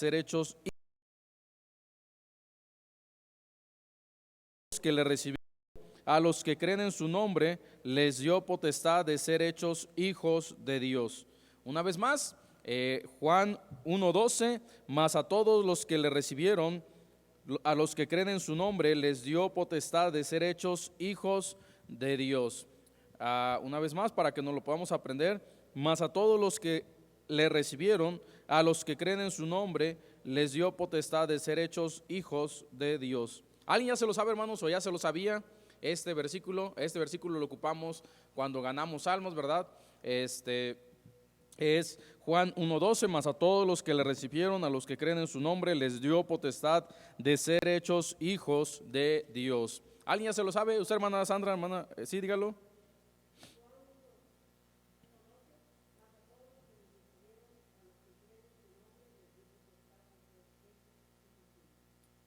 ser hechos que le recibieron, a los que creen en su nombre, les dio potestad de ser hechos hijos de Dios. Una vez más, Juan 1:12, mas a todos los que le recibieron, a los que creen en su nombre, les dio potestad de ser hechos hijos de Dios. Una vez más, para que nos lo podamos aprender, mas a todos los que le recibieron, a los que creen en su nombre, les dio potestad de ser hechos hijos de Dios. ¿Alguien ya se lo sabe, hermanos, o ya se lo sabía? Este versículo lo ocupamos cuando ganamos almas, ¿verdad? Es Juan 1:12, mas a todos los que le recibieron, a los que creen en su nombre, les dio potestad de ser hechos hijos de Dios. ¿Alguien ya se lo sabe? ¿Usted, hermana Sandra, hermana? Sí, dígalo.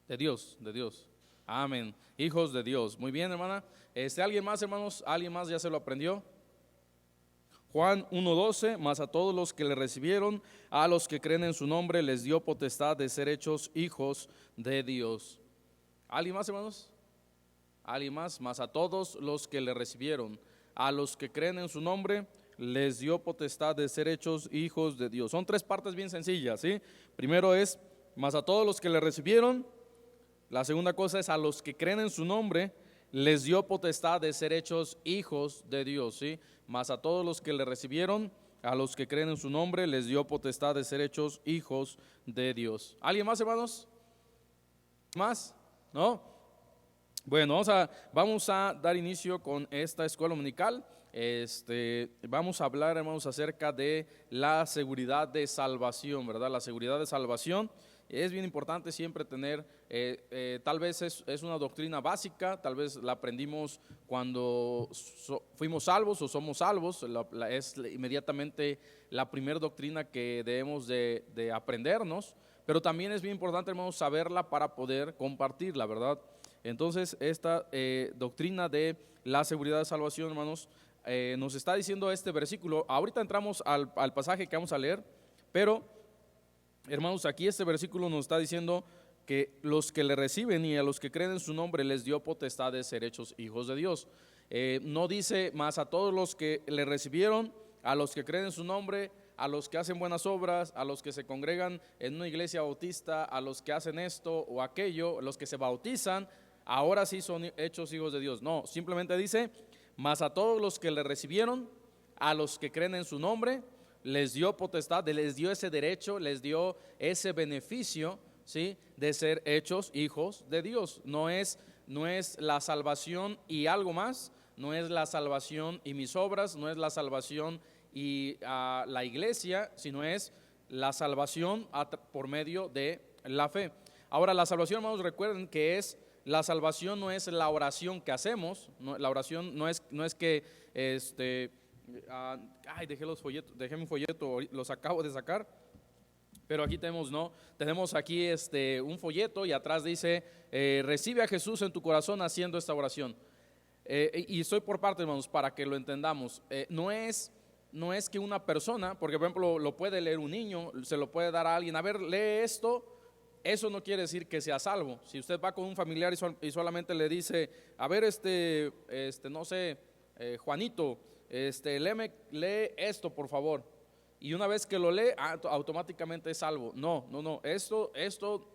De Dios, de Dios. Amén. Hijos de Dios. Muy bien, hermana. ¿Alguien más, hermanos? ¿Alguien más ya se lo aprendió? Juan 1:12, mas a todos los que le recibieron, a los que creen en su nombre, les dio potestad de ser hechos hijos de Dios. ¿Alguien más, hermanos? ¿Alguien más? Mas a todos los que le recibieron, a los que creen en su nombre, les dio potestad de ser hechos hijos de Dios. Son tres partes bien sencillas, ¿sí? Primero es, mas a todos los que le recibieron. La segunda cosa es, a los que creen en su nombre, les dio potestad de ser hechos hijos de Dios, ¿sí? Mas a todos los que le recibieron, a los que creen en su nombre, les dio potestad de ser hechos hijos de Dios. ¿Alguien más, hermanos? ¿Más? ¿No? Bueno, vamos a dar inicio con esta escuela dominical. Vamos a hablar, hermanos, acerca de la seguridad de salvación, ¿verdad? La seguridad de salvación. Es bien importante siempre tener, tal vez es una doctrina básica, tal vez la aprendimos cuando fuimos salvos o somos salvos, es inmediatamente la primera doctrina que debemos de aprendernos, pero también es bien importante, hermanos, saberla para poder compartirla, ¿verdad? Entonces, esta doctrina de la seguridad de salvación, hermanos, nos está diciendo este versículo. Ahorita entramos al pasaje que vamos a leer, pero hermanos, aquí este versículo nos está diciendo que los que le reciben y a los que creen en su nombre les dio potestad de ser hechos hijos de Dios. No dice, más a todos los que le recibieron, a los que creen en su nombre, a los que hacen buenas obras, a los que se congregan en una iglesia bautista, a los que hacen esto o aquello, los que se bautizan, ahora sí son hechos hijos de Dios. No, simplemente dice, más a todos los que le recibieron, a los que creen en su nombre, les dio potestad, les dio ese derecho, les dio ese beneficio, ¿sí? De ser hechos hijos de Dios. No es la salvación y algo más, no es la salvación y mis obras, no es la salvación y la iglesia, sino es la salvación por medio de la fe. Ahora, la salvación, hermanos, recuerden que la salvación no es la oración que hacemos, la oración no es que dejé mi folleto, los acabo de sacar, pero aquí tenemos aquí un folleto y atrás dice, recibe a Jesús en tu corazón haciendo esta oración. Y estoy por parte, hermanos, para que lo entendamos. No es que una persona, porque por ejemplo lo puede leer un niño, se lo puede dar a alguien, a ver, lee esto. Eso no quiere decir que sea salvo. Si usted va con un familiar y solamente le dice, a ver, no sé, Juanito, lee esto, por favor. Y una vez que lo lee, automáticamente es salvo. No. Esto,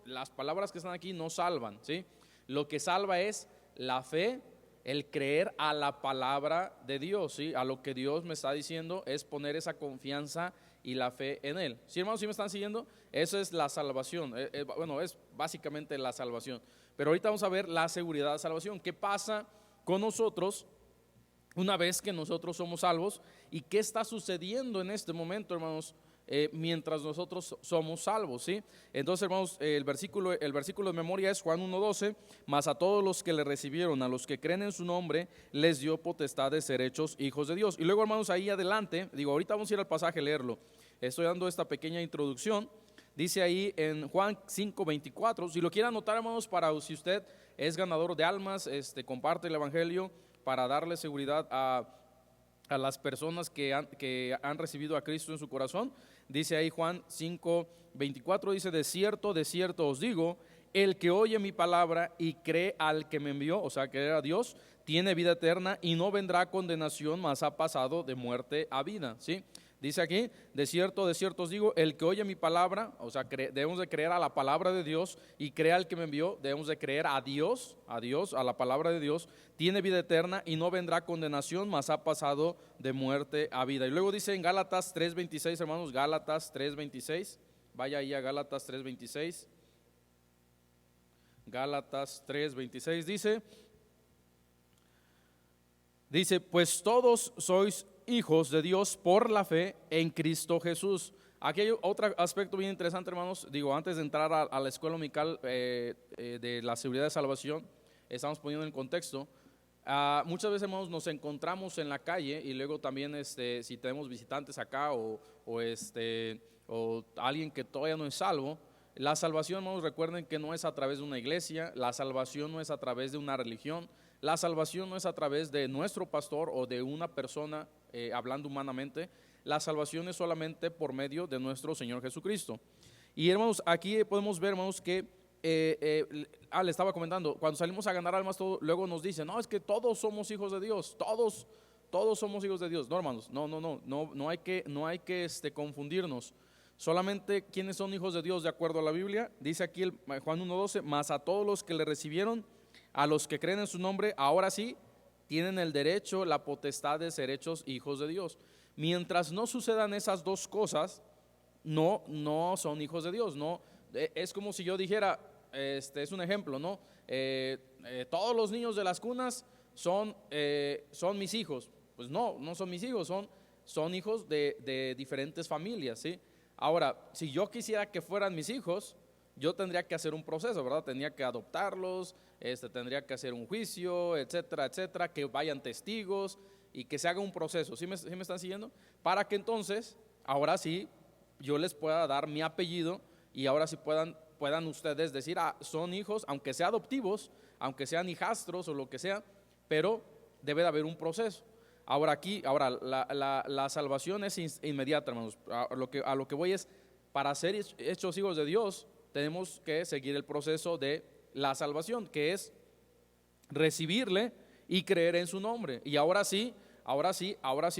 las palabras que están aquí no salvan, ¿sí? Lo que salva es la fe, el creer a la palabra de Dios, ¿sí? A lo que Dios me está diciendo es poner esa confianza y la fe en Él. ¿Sí, hermanos? ¿Sí me están siguiendo? Eso es la salvación. Bueno, es básicamente la salvación. Pero ahorita vamos a ver la seguridad de salvación. ¿Qué pasa con nosotros una vez que nosotros somos salvos? ¿Y qué está sucediendo en este momento, hermanos, mientras nosotros somos salvos? ¿Sí? Entonces, hermanos, el versículo de memoria es Juan 1:12, mas a todos los que le recibieron, a los que creen en su nombre, les dio potestad de ser hechos hijos de Dios. Y luego, hermanos, ahí adelante, ahorita vamos a ir al pasaje a leerlo. Estoy dando esta pequeña introducción. Dice ahí en Juan 5:24, si lo quiere anotar, hermanos, para si usted es ganador de almas, comparte el evangelio para darle seguridad a las personas que han recibido a Cristo en su corazón. Dice ahí Juan 5:24, 24 dice, de cierto os digo, el que oye mi palabra y cree al que me envió, o sea, cree a Dios, tiene vida eterna y no vendrá a condenación, mas ha pasado de muerte a vida, ¿sí? Dice aquí, de cierto os digo, el que oye mi palabra, o sea, debemos de creer a la palabra de Dios y crea al que me envió, debemos de creer a Dios, a la palabra de Dios, tiene vida eterna y no vendrá condenación, mas ha pasado de muerte a vida. Y luego dice en Gálatas 3:26, hermanos, Gálatas 3:26, vaya ahí a Gálatas 3:26. Gálatas 3:26 dice, pues todos sois hijos de Dios por la fe en Cristo Jesús. Aquí hay otro aspecto bien interesante, hermanos. Digo, antes de entrar a la escuela dominical de la seguridad de salvación, estamos poniendo en contexto. Muchas veces, hermanos, nos encontramos en la calle y luego también si tenemos visitantes acá o alguien que todavía no es salvo. La salvación, hermanos, recuerden que no es a través de una iglesia, la salvación no es a través de una religión, la salvación no es a través de nuestro pastor o de una persona hablando humanamente. La salvación es solamente por medio de nuestro Señor Jesucristo. Y hermanos, aquí podemos ver, hermanos, que le estaba comentando, cuando salimos a ganar almas, luego nos dicen, no, es que todos somos hijos de Dios, todos somos hijos de Dios. No, hermanos, no hay que confundirnos. Solamente quienes son hijos de Dios de acuerdo a la Biblia, dice aquí Juan 1:12, mas a todos los que le recibieron, a los que creen en su nombre, ahora sí tienen el derecho, la potestad de ser hechos hijos de Dios. Mientras no sucedan esas dos cosas, no son hijos de Dios. No, es como si yo dijera, es un ejemplo, ¿no? Todos los niños de las cunas son mis hijos. Pues no son mis hijos, son hijos de diferentes familias, ¿sí? Ahora, si yo quisiera que fueran mis hijos, yo tendría que hacer un proceso, ¿verdad? Tendría que adoptarlos, tendría que hacer un juicio, etcétera, que vayan testigos y que se haga un proceso. ¿Sí me están siguiendo? Para que entonces, ahora sí, yo les pueda dar mi apellido y ahora sí puedan ustedes decir, son hijos, aunque sean adoptivos, aunque sean hijastros o lo que sea, pero debe de haber un proceso. Ahora la salvación es inmediata, hermanos. A lo que voy es, para ser hechos hijos de Dios, tenemos que seguir el proceso de la salvación, que es recibirle y creer en su nombre. Y ahora sí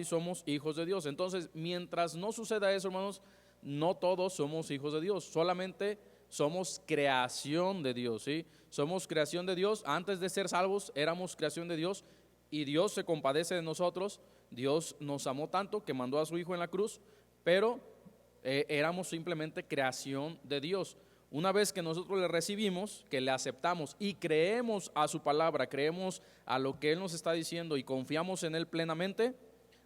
somos hijos de Dios. Entonces, mientras no suceda eso, hermanos, no todos somos hijos de Dios, solamente somos creación de Dios, ¿sí? Somos creación de Dios. Antes de ser salvos, éramos creación de Dios. Y Dios se compadece de nosotros. Dios nos amó tanto que mandó a su Hijo en la cruz, pero éramos simplemente creación de Dios. Una vez que nosotros le recibimos, que le aceptamos y creemos a su palabra, creemos a lo que Él nos está diciendo y confiamos en Él plenamente,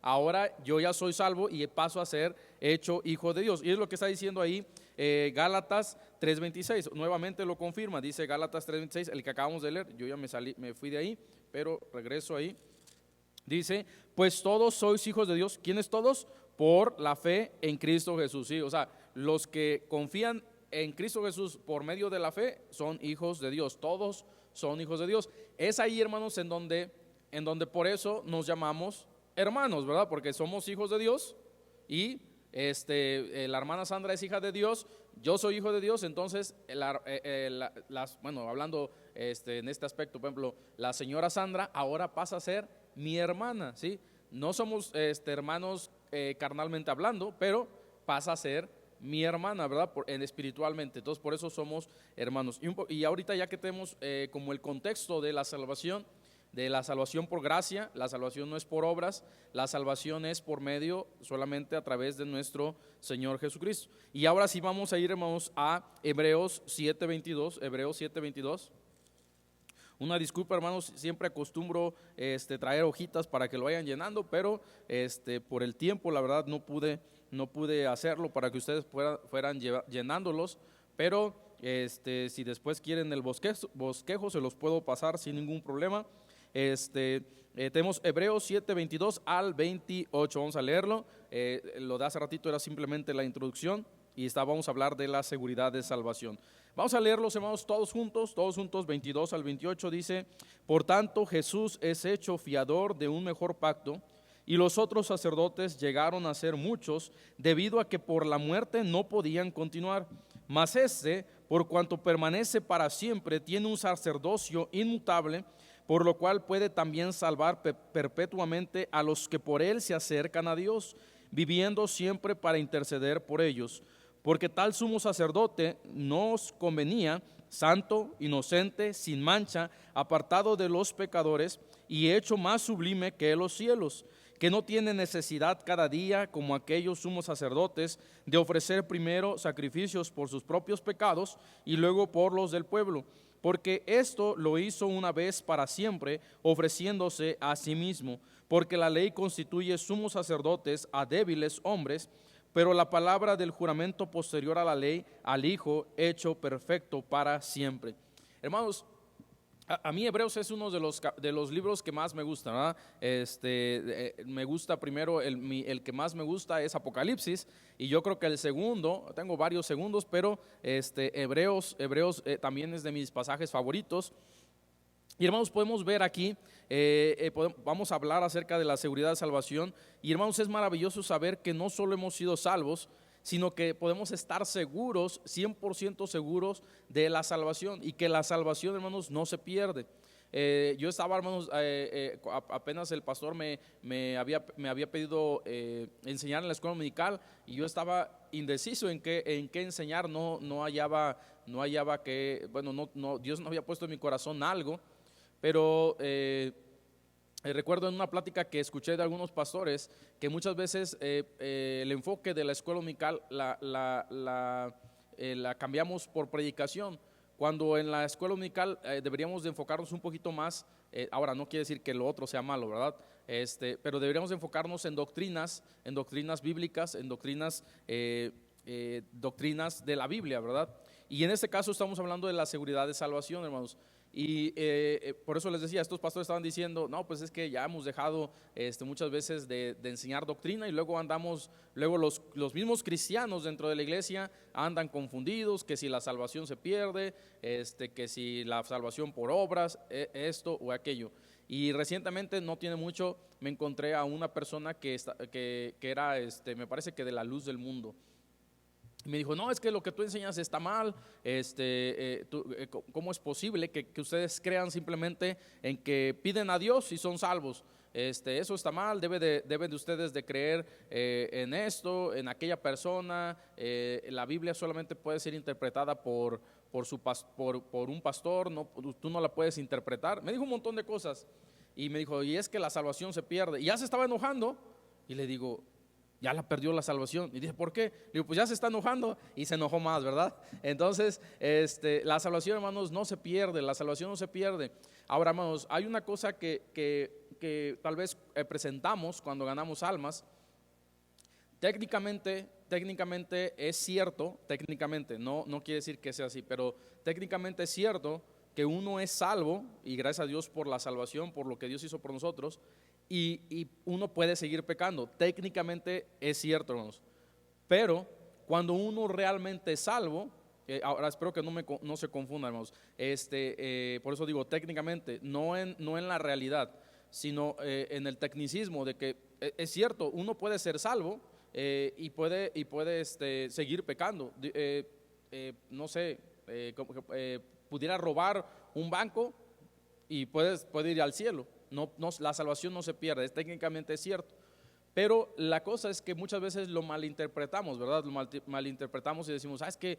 ahora yo ya soy salvo y paso a ser hecho hijo de Dios. Y es lo que está diciendo ahí Gálatas 3:26, nuevamente lo confirma, dice Gálatas 3:26, el que acabamos de leer. Yo ya me fui de ahí, pero regreso ahí. Dice, pues todos sois hijos de Dios. ¿Quiénes todos? Por la fe en Cristo Jesús, ¿sí? O sea, los que confían en Cristo Jesús por medio de la fe son hijos de Dios. Todos son hijos de Dios. Es ahí, hermanos, en donde por eso nos llamamos hermanos, ¿verdad? Porque somos hijos de Dios y la hermana Sandra es hija de Dios, yo soy hijo de Dios. Entonces, hablando en este aspecto, por ejemplo, la señora Sandra ahora pasa a ser mi hermana, ¿sí? No somos hermanos carnalmente hablando, pero pasa a ser mi hermana, ¿verdad? Espiritualmente. Entonces, por eso somos hermanos. Y ahorita, ya que tenemos como el contexto de la salvación por gracia, la salvación no es por obras, la salvación es por medio solamente a través de nuestro Señor Jesucristo. Y ahora sí vamos a ir, hermanos, a Hebreos 7:22. Una disculpa, hermanos, siempre acostumbro traer hojitas para que lo vayan llenando, pero por el tiempo, la verdad, no pude hacerlo para que ustedes fueran llenándolos, pero si después quieren el bosquejo, se los puedo pasar sin ningún problema. Tenemos Hebreos 7:22 al 28, vamos a leerlo. Lo de hace ratito era simplemente la introducción y vamos a hablar de la seguridad de salvación. Vamos a leerlos, hermanos, todos juntos, 22 al 28. Dice, por tanto Jesús es hecho fiador de un mejor pacto, y los otros sacerdotes llegaron a ser muchos, debido a que por la muerte no podían continuar, Mas este, por cuanto permanece para siempre, tiene un sacerdocio inmutable, por lo cual puede también salvar perpetuamente a los que por él se acercan a Dios, viviendo siempre para interceder por ellos. Porque tal sumo sacerdote nos convenía, santo, inocente, sin mancha, apartado de los pecadores y hecho más sublime que los cielos, que no tiene necesidad cada día, como aquellos sumos sacerdotes, de ofrecer primero sacrificios por sus propios pecados y luego por los del pueblo, porque esto lo hizo una vez para siempre, ofreciéndose a sí mismo, porque la ley constituye sumos sacerdotes a débiles hombres, pero la palabra del juramento posterior a la ley, al Hijo hecho perfecto para siempre. Hermanos, a mí Hebreos es uno de los libros que más me gusta, ¿verdad? Me gusta primero, el que más me gusta es Apocalipsis, y yo creo que el segundo, tengo varios segundos, pero Hebreos también es de mis pasajes favoritos. Y hermanos, podemos ver aquí, vamos a hablar acerca de la seguridad de salvación. Y hermanos, es maravilloso saber que no solo hemos sido salvos, sino que podemos estar seguros, 100% seguros de la salvación, y que la salvación, hermanos, no se pierde. Yo estaba, hermanos, apenas el pastor me había pedido enseñar en la escuela dominical, y yo estaba indeciso en qué enseñar. No hallaba que, bueno, Dios no había puesto en mi corazón algo, pero recuerdo en una plática que escuché de algunos pastores que muchas veces el enfoque de la escuela dominical la cambiamos por predicación, cuando en la escuela dominical deberíamos de enfocarnos un poquito más. Ahora, no quiere decir que lo otro sea malo, ¿verdad? Pero deberíamos de enfocarnos en doctrinas bíblicas, en doctrinas de la Biblia, ¿verdad? Y en este caso estamos hablando de la seguridad de salvación, hermanos. Y por eso les decía, estos pastores estaban diciendo, no, pues es que ya hemos dejado muchas veces de enseñar doctrina, y luego los mismos cristianos dentro de la iglesia andan confundidos, que si la salvación se pierde, que si la salvación por obras, esto o aquello. Y recientemente, no tiene mucho, me encontré a una persona que era, me parece que de la Luz del Mundo. Me dijo, no, es que lo que tú enseñas está mal. ¿Cómo es posible que ustedes crean simplemente en que piden a Dios y son salvos? Eso está mal. Deben de ustedes de creer en esto, en aquella persona. La Biblia solamente puede ser interpretada por un pastor, no, tú no la puedes interpretar. Me dijo un montón de cosas, y me dijo, y es que la salvación se pierde, y ya se estaba enojando. Y le digo, ya la perdió la salvación. Y dije, ¿por qué? Le digo, pues ya se está enojando, y se enojó más, ¿verdad? Entonces, la salvación, hermanos, no se pierde, la salvación no se pierde. Ahora, hermanos, hay una cosa que tal vez presentamos cuando ganamos almas. Técnicamente es cierto, técnicamente, no quiere decir que sea así, pero técnicamente es cierto que uno es salvo, y gracias a Dios por la salvación, por lo que Dios hizo por nosotros. Y uno puede seguir pecando, técnicamente es cierto, hermanos. Pero cuando uno realmente es salvo, ahora espero que no se confunda, hermanos. Por eso digo técnicamente, no en la realidad, sino en el tecnicismo de que es cierto, uno puede ser salvo y puede seguir pecando. No sé, pudiera robar un banco y puede ir al cielo. No, la salvación no se pierde, técnicamente es cierto. Pero la cosa es que muchas veces lo malinterpretamos, ¿verdad? Lo malinterpretamos y decimos, es que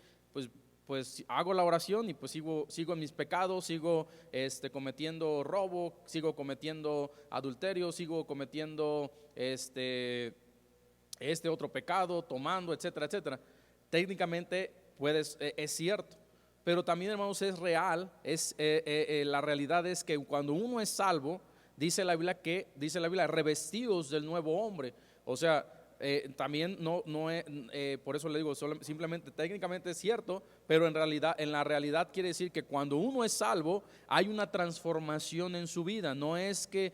pues hago la oración y pues sigo en mis pecados, sigo cometiendo robo, sigo cometiendo adulterio, sigo cometiendo otro pecado, tomando, etcétera, etcétera. Técnicamente es cierto. Pero también, hermanos, es real, la realidad es que cuando uno es salvo, dice la Biblia, revestidos del nuevo hombre. O sea, también por eso le digo, simplemente técnicamente es cierto, pero en la realidad quiere decir que cuando uno es salvo, hay una transformación en su vida. No es que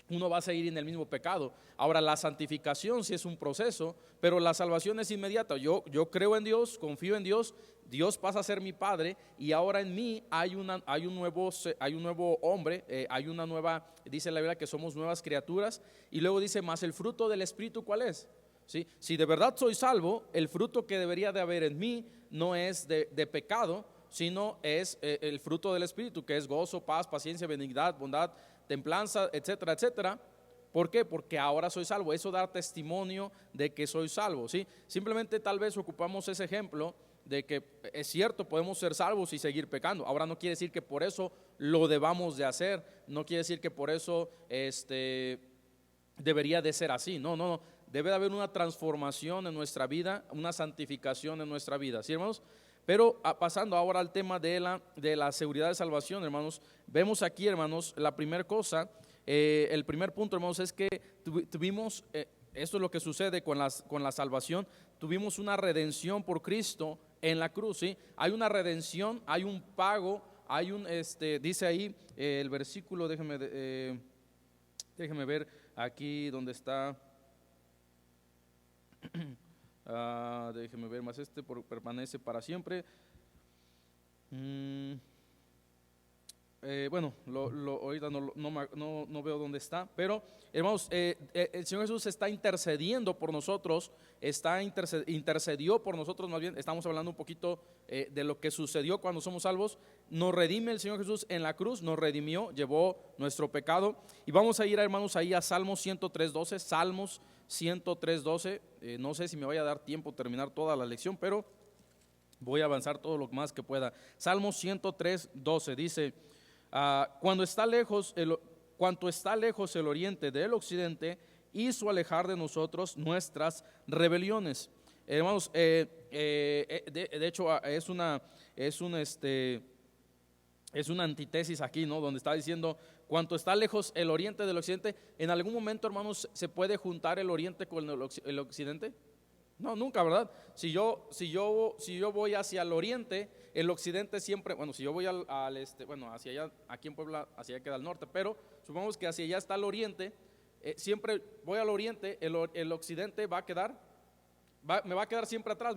uno va a seguir en el mismo pecado. Ahora, la santificación sí es un proceso, pero la salvación es inmediata. Yo creo en Dios, confío en Dios, Dios pasa a ser mi Padre, y ahora en mí hay un nuevo hombre, hay una nueva, dice la Biblia que somos nuevas criaturas, y luego dice, más el fruto del Espíritu, ¿cuál es? ¿sí? Si de verdad soy salvo, el fruto que debería de haber en mí no es de pecado, sino es el fruto del Espíritu, que es gozo, paz, paciencia, benignidad, bondad, templanza, etcétera, etcétera. ¿Por qué? Porque ahora soy salvo. Eso da testimonio de que soy salvo, ¿sí? Simplemente tal vez ocupamos ese ejemplo de que es cierto, podemos ser salvos y seguir pecando. Ahora no quiere decir que por eso lo debamos de hacer, no quiere decir que por eso debería de ser así. No, no, no. Debe de haber una transformación en nuestra vida, una santificación en nuestra vida, ¿sí, hermanos? Pero pasando ahora al tema de la seguridad de salvación, hermanos, vemos aquí, hermanos, la primera cosa, el primer punto, hermanos, es que tuvimos, esto es lo que sucede con la salvación, tuvimos una redención por Cristo en la cruz, ¿sí? Hay una redención, hay un pago, hay dice ahí el versículo, déjeme ver aquí donde está. Déjeme ver más, permanece para siempre. Bueno, ahorita no veo dónde está, pero hermanos, el Señor Jesús está intercediendo por nosotros, intercedió por nosotros, más bien, estamos hablando un poquito de lo que sucedió cuando somos salvos. Nos redime el Señor Jesús en la cruz, nos redimió, llevó nuestro pecado. Y vamos a ir, hermanos, ahí a Salmos 103:12, Salmos 103:12. No sé si me vaya a dar tiempo terminar toda la lección, pero voy a avanzar todo lo más que pueda. Salmos 103:12 dice: cuanto está lejos el oriente del occidente, hizo alejar de nosotros nuestras rebeliones. Hermanos, de hecho es una antítesis aquí, ¿no? Donde está diciendo cuanto está lejos el oriente del occidente. ¿En algún momento, hermanos, se puede juntar el oriente con el occidente? No, nunca, ¿verdad? Si yo voy hacia el oriente, el occidente siempre, bueno, si yo voy hacia allá, aquí en Puebla, hacia allá queda al norte, pero supongamos que hacia allá está el oriente, siempre voy al oriente, el occidente va a quedar, me va a quedar siempre atrás,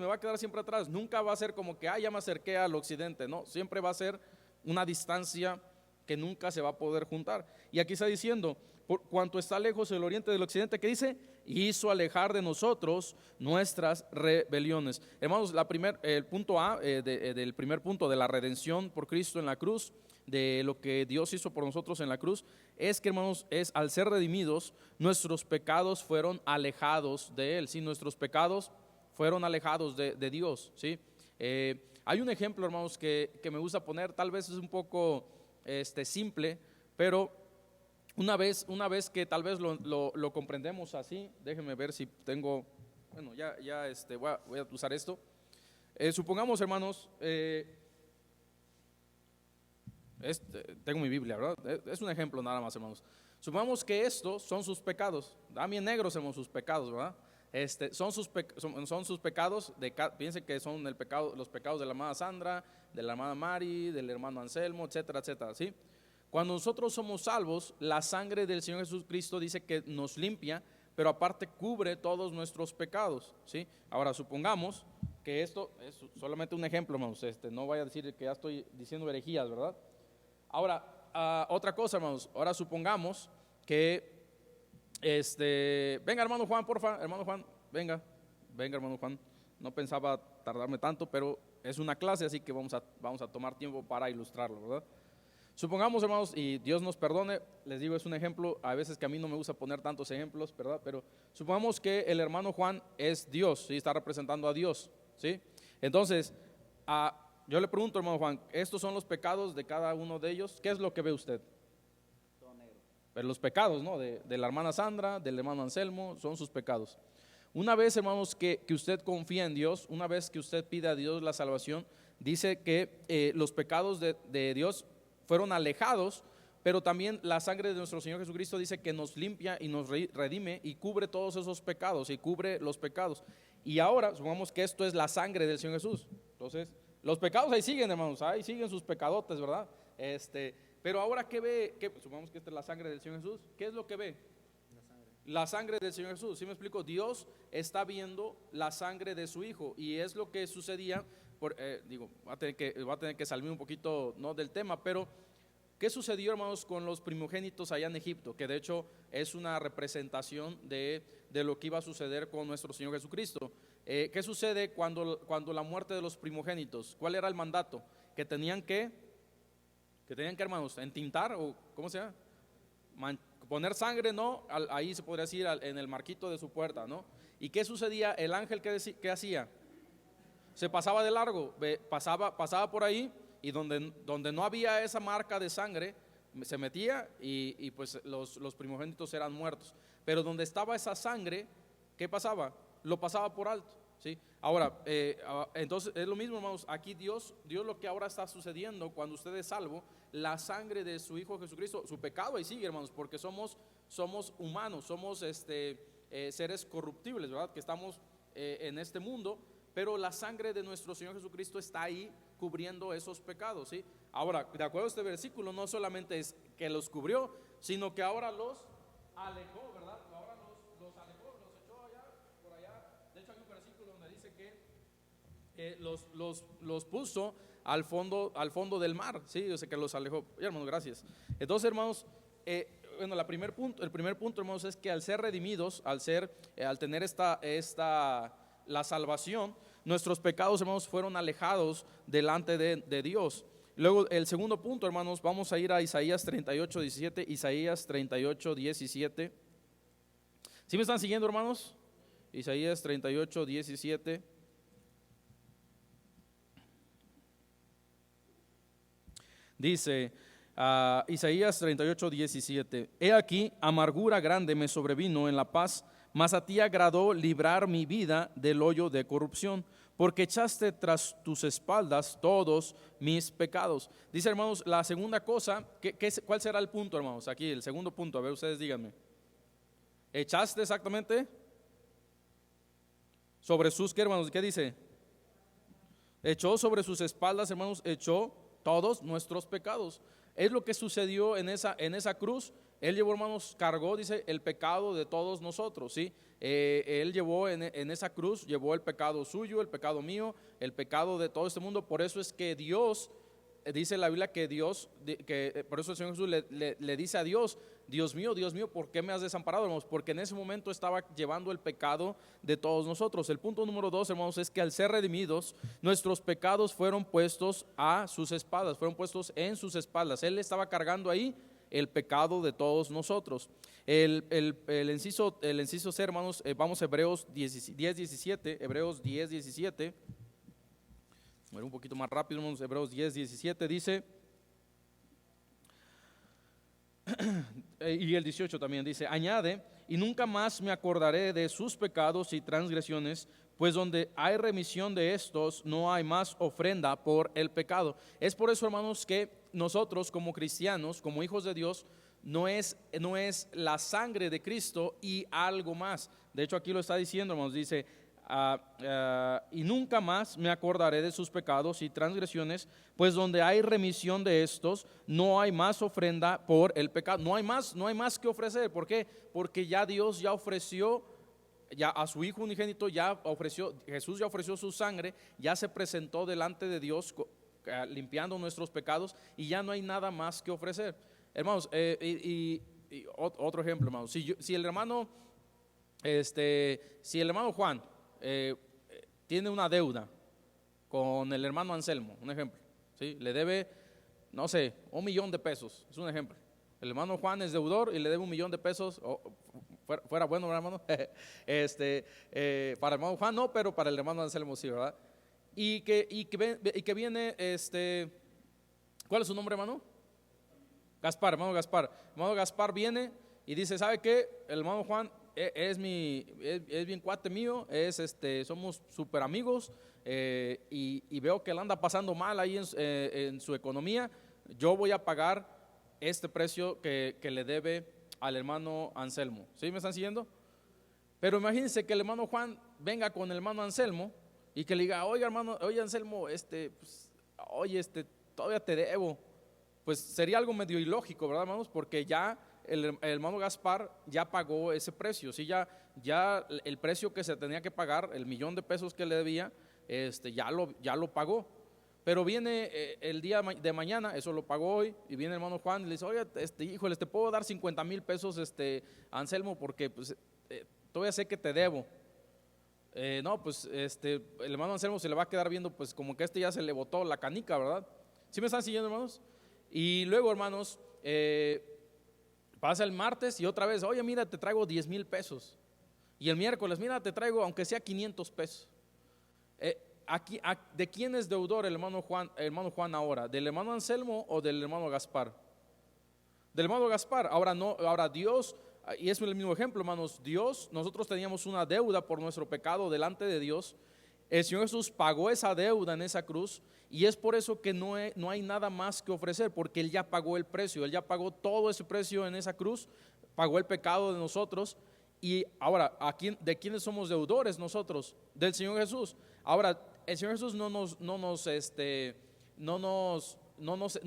nunca va a ser como que, ya me acerqué al occidente, no, siempre va a ser una distancia que nunca se va a poder juntar. Y aquí está diciendo, por cuanto está lejos el oriente del occidente, ¿qué dice? Hizo alejar de nosotros nuestras rebeliones. Hermanos, el punto A del primer punto de la redención por Cristo en la cruz, de lo que Dios hizo por nosotros en la cruz, es que, hermanos, al ser redimidos, nuestros pecados fueron alejados de Él, ¿sí? Nuestros pecados fueron alejados de Dios, ¿sí? Hay un ejemplo, hermanos, que me gusta poner, tal vez es un poco simple, pero una vez que tal vez lo comprendemos así, déjenme ver si tengo, bueno, voy a usar esto. Supongamos, hermanos, tengo mi Biblia, ¿verdad? Es un ejemplo nada más, hermanos. Supongamos que estos son sus pecados, bien negros, hermanos, sus pecados, ¿verdad? Son sus pecados, piensen que son los pecados de la hermana Sandra, de la hermana Mari, del hermano Anselmo, etcétera, etcétera, ¿sí? Cuando nosotros somos salvos, la sangre del Señor Jesucristo dice que nos limpia, pero aparte cubre todos nuestros pecados, ¿sí? Ahora supongamos que esto es solamente un ejemplo, hermanos, no vaya a decir que ya estoy diciendo herejías, ¿verdad? Ahora, otra cosa, hermanos, ahora supongamos que venga, hermano Juan, porfa, hermano Juan, venga, hermano Juan. No pensaba tardarme tanto, pero es una clase, así que vamos a tomar tiempo para ilustrarlo, ¿verdad? Supongamos, hermanos, y Dios nos perdone, les digo, es un ejemplo, a veces que a mí no me gusta poner tantos ejemplos, ¿verdad? Pero supongamos que el hermano Juan es Dios, ¿sí? Está representando a Dios, ¿sí? Entonces, yo le pregunto, hermano Juan, estos son los pecados de cada uno de ellos, ¿qué es lo que ve usted? Pero los pecados, ¿no? De la hermana Sandra, del hermano Anselmo, son sus pecados. Una vez, hermanos, que usted confía en Dios, una vez que usted pide a Dios la salvación, dice que los pecados de Dios fueron alejados, pero también la sangre de nuestro Señor Jesucristo dice que nos limpia y nos redime y cubre todos esos pecados y cubre los pecados. Y ahora, supongamos que esto es la sangre del Señor Jesús. Entonces, los pecados ahí siguen, hermanos, ahí siguen sus pecadotes, ¿verdad? Pero ahora, ¿qué ve? Supongamos que esta es la sangre del Señor Jesús. ¿Qué es lo que ve? La sangre del Señor Jesús. ¿Sí me explico? Dios está viendo la sangre de su Hijo, y es lo que sucedía. Voy a tener que salirme un poquito, no del tema, pero ¿Qué sucedió, hermanos, con los primogénitos allá en Egipto? Que de hecho es una representación de lo que iba a suceder con nuestro Señor Jesucristo. ¿Qué sucede cuando la muerte de los primogénitos? ¿Cuál era el mandato? Que tenían que, hermanos, entintar, o ¿cómo se llama? Poner sangre, ¿no? Ahí se podría decir en el marquito de su puerta, ¿no? ¿Y qué sucedía? El ángel, ¿qué hacía? Se pasaba de largo, pasaba por ahí, y donde no había esa marca de sangre, se metía y pues los primogénitos eran muertos. Pero donde estaba esa sangre, ¿qué pasaba? Lo pasaba por alto, ¿sí? Ahora, entonces es lo mismo, hermanos. Aquí Dios lo que ahora está sucediendo cuando usted es salvo, la sangre de su Hijo Jesucristo, su pecado ahí sigue, hermanos, porque somos humanos, somos seres corruptibles, ¿verdad? Que estamos en este mundo, pero la sangre de nuestro Señor Jesucristo está ahí cubriendo esos pecados, ¿sí? Ahora, de acuerdo a este versículo, no solamente es que los cubrió, sino que ahora los alejó, ¿verdad? Ahora los alejó, los echó allá, por allá. De hecho hay un versículo donde dice que los puso al fondo del mar, ¿sí? O sea, que los alejó. Ya, hermanos, gracias. Entonces, hermanos, bueno, el primer punto, hermanos, es que al ser redimidos, al tener la salvación, nuestros pecados, hermanos, fueron alejados delante de Dios. Luego, el segundo punto, hermanos, vamos a ir a Isaías 38, 17. Isaías 38, 17. ¿Sí me están siguiendo, hermanos? Isaías 38, 17. Dice Isaías 38, 17: He aquí, amargura grande me sobrevino en la paz, mas a ti agradó librar mi vida del hoyo de corrupción, porque echaste tras tus espaldas todos mis pecados. Dice, hermanos, la segunda cosa, ¿cuál será el punto, hermanos? Aquí, el segundo punto, a ver, ustedes díganme. ¿Echaste exactamente? ¿Sobre sus qué, hermanos? ¿Qué dice? Echó sobre sus espaldas, hermanos, echó todos nuestros pecados. Es lo que sucedió en esa cruz. Él llevó, hermanos, cargó, dice, el pecado de todos nosotros, ¿sí? Él llevó en esa cruz, llevó el pecado suyo, el pecado mío, el pecado de todo este mundo. Por eso es que Dios, dice la Biblia que por eso el Señor Jesús le dice a Dios: Dios mío, ¿por qué me has desamparado, hermanos? Porque en ese momento estaba llevando el pecado de todos nosotros. El punto número 2, hermanos, es que al ser redimidos, nuestros pecados fueron puestos a sus espaldas, fueron puestos en sus espaldas. Él estaba cargando ahí el pecado de todos nosotros. El inciso C, hermanos, vamos a Hebreos 10, 17. Hebreos 10, 17. Voy a ir un poquito más rápido, hermanos. Hebreos 10, 17 dice, y el 18 también dice: añade, y nunca más me acordaré de sus pecados y transgresiones, pues donde hay remisión de estos, no hay más ofrenda por el pecado. Es por eso, hermanos, que nosotros como cristianos, como hijos de Dios, no es la sangre de Cristo y algo más. De hecho, aquí lo está diciendo, hermanos, dice: y nunca más me acordaré de sus pecados y transgresiones, pues donde hay remisión de estos, no hay más ofrenda por el pecado. No hay más que ofrecer. ¿Por qué? Porque ya Dios ya ofreció, ya a su Hijo unigénito, Jesús ya ofreció su sangre, ya se presentó delante de Dios limpiando nuestros pecados, y ya no hay nada más que ofrecer, hermanos. Y otro ejemplo, hermanos, si el hermano Juan tiene una deuda con el hermano Anselmo, un ejemplo, ¿sí? Le debe, no sé, $1,000,000, es un ejemplo. El hermano Juan es deudor y le debe $1,000,000. Fuera bueno, hermano. Para el hermano Juan no, pero para el hermano Anselmo sí, ¿verdad? Y que viene, ¿cuál es su nombre, hermano? Gaspar, hermano Gaspar. Hermano Gaspar viene y dice: ¿sabe qué? El hermano Juan es bien cuate mío, somos súper amigos, y veo que él anda pasando mal ahí en su economía. Yo voy a pagar este precio que le debe al hermano Anselmo. ¿Sí me están siguiendo? Pero imagínense que el hermano Juan venga con el hermano Anselmo y que le diga: oye Anselmo, pues, oye, todavía te debo. Pues sería algo medio ilógico, ¿verdad, hermanos? Porque ya el hermano Gaspar ya pagó ese precio, ¿sí? Ya el precio que se tenía que pagar, el $1,000,000 que le debía, ya lo pagó. pero viene el día de mañana, eso lo pagó hoy, y viene el hermano Juan y le dice, oye, híjole, te puedo dar 50,000 pesos, Anselmo, porque pues, todavía sé que te debo. No, pues el hermano Anselmo se le va a quedar viendo, pues como que ya se le botó la canica, ¿verdad? ¿Sí me están siguiendo, hermanos? Y luego, hermanos, pasa el martes y otra vez, oye, mira, te traigo 10,000 pesos. Y el miércoles, mira, te traigo aunque sea 500 pesos. ¿De quién es deudor el hermano Juan ahora? ¿Del hermano Anselmo o del hermano Gaspar? Del hermano Gaspar. Ahora Dios, y es el mismo ejemplo, hermanos, nosotros teníamos una deuda por nuestro pecado delante de Dios. El Señor Jesús pagó esa deuda en esa cruz, y es por eso que no hay nada más que ofrecer, porque Él ya pagó el precio, Él ya pagó todo ese precio en esa cruz, pagó el pecado de nosotros. Y ahora, ¿de quiénes somos deudores nosotros? Del Señor Jesús. Ahora, el Señor Jesús no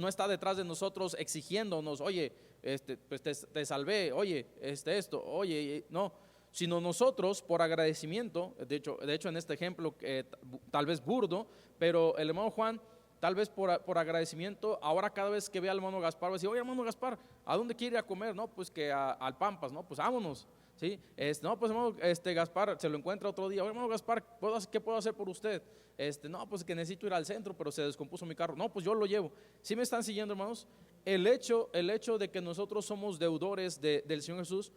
está detrás de nosotros exigiéndonos, oye, pues te salvé, oye, esto, oye, no, sino nosotros por agradecimiento. De hecho en este ejemplo tal vez burdo, pero el hermano Juan, tal vez por agradecimiento, ahora cada vez que ve al hermano Gaspar va a decir, oye, hermano Gaspar, ¿a dónde quiere ir a comer? No, pues que al Pampas, no, pues vámonos. ¿Sí? No, pues hermano Gaspar se lo encuentra otro día, oye, hermano Gaspar, ¿qué puedo hacer por usted? No, pues que necesito ir al centro, pero se descompuso mi carro. No, pues yo lo llevo. ¿Sí me están siguiendo, hermanos? El hecho de que nosotros somos deudores del Señor Jesús,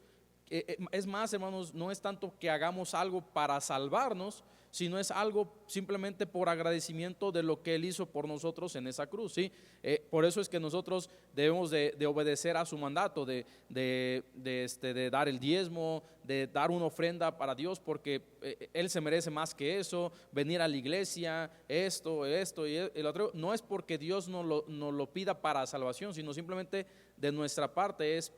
es más, hermanos, no es tanto que hagamos algo para salvarnos, sino es algo simplemente por agradecimiento de lo que Él hizo por nosotros en esa cruz, ¿sí? Por eso es que nosotros debemos de obedecer a su mandato, de dar el diezmo, de dar una ofrenda para Dios, porque Él se merece más que eso, venir a la iglesia, esto y el otro. No es porque Dios nos lo pida para salvación, sino simplemente de nuestra parte es